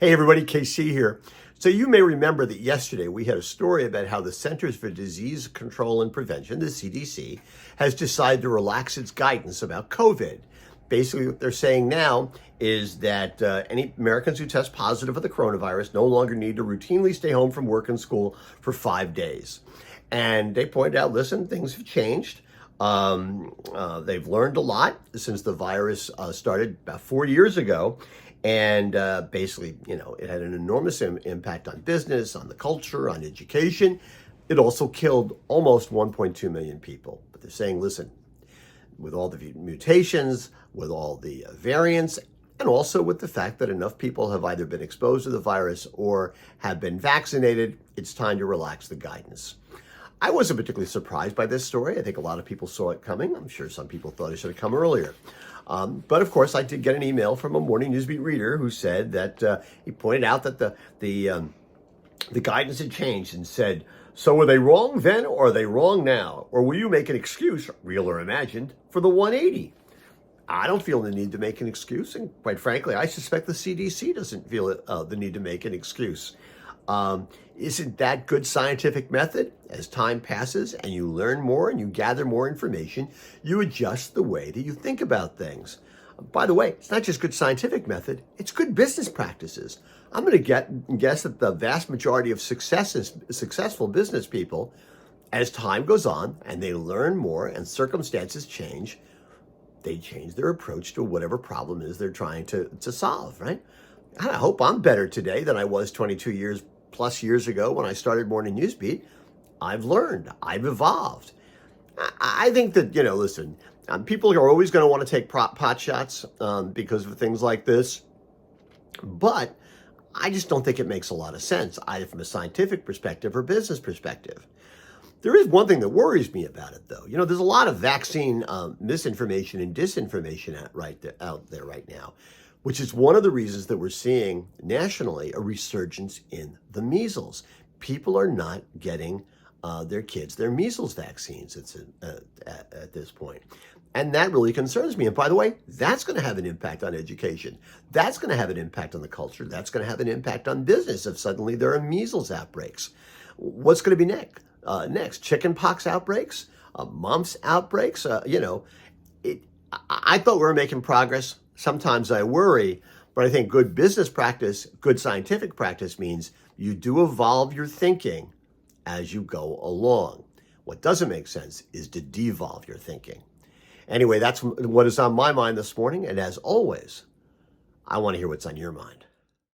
Hey everybody, KC here. So you may remember that yesterday we had a story about how the Centers for Disease Control and Prevention, the CDC, has decided to relax its guidance about COVID. Basically, what they're saying now is that any Americans who test positive for the coronavirus no longer need to routinely stay home from work and school for 5 days. And they pointed out, listen, things have changed. They've learned a lot since the virus started about 4 years ago. And basically, it had an enormous impact on business, on the culture, on education. It also killed almost 1.2 million people. But they're saying, listen, with all the mutations, with all the variants, and also with the fact that enough people have either been exposed to the virus or have been vaccinated, it's time to relax the guidance. I wasn't particularly surprised by this story. I think a lot of people saw it coming. I'm sure some people thought it should have come earlier. But of course, I did get an email from a morning newsbeat reader who said that he pointed out that the guidance had changed and said, so were they wrong then or are they wrong now? Or will you make an excuse, real or imagined, for the 180? I don't feel the need to make an excuse. And quite frankly, I suspect the CDC doesn't feel the need to make an excuse. Isn't that good scientific method? As time passes and you learn more and you gather more information, you adjust the way that you think about things. By the way, it's not just good scientific method, it's good business practices. I'm going to guess that the vast majority of successful business people, as time goes on and they learn more and circumstances change, they change their approach to whatever problem it is they're trying to solve, right? I hope I'm better today than I was 22 years ago when I started Morning Newsbeat. I've learned, I've evolved. I think that, listen, people are always going to want to take pot shots because of things like this. But I just don't think it makes a lot of sense, either from a scientific perspective or business perspective. There is one thing that worries me about it, though. There's a lot of vaccine misinformation and disinformation out there right now, which is one of the reasons that we're seeing nationally a resurgence in the measles. People are not getting their kids their measles vaccines at this point. And that really concerns me. And by the way, that's going to have an impact on education. That's going to have an impact on the culture. That's going to have an impact on business if suddenly there are measles outbreaks. What's going to be next? Chicken pox outbreaks? Mumps outbreaks? I thought we were making progress. Sometimes I worry, but I think good business practice, good scientific practice means you do evolve your thinking as you go along. What doesn't make sense is to devolve your thinking. Anyway, that's what is on my mind this morning. And as always, I want to hear what's on your mind.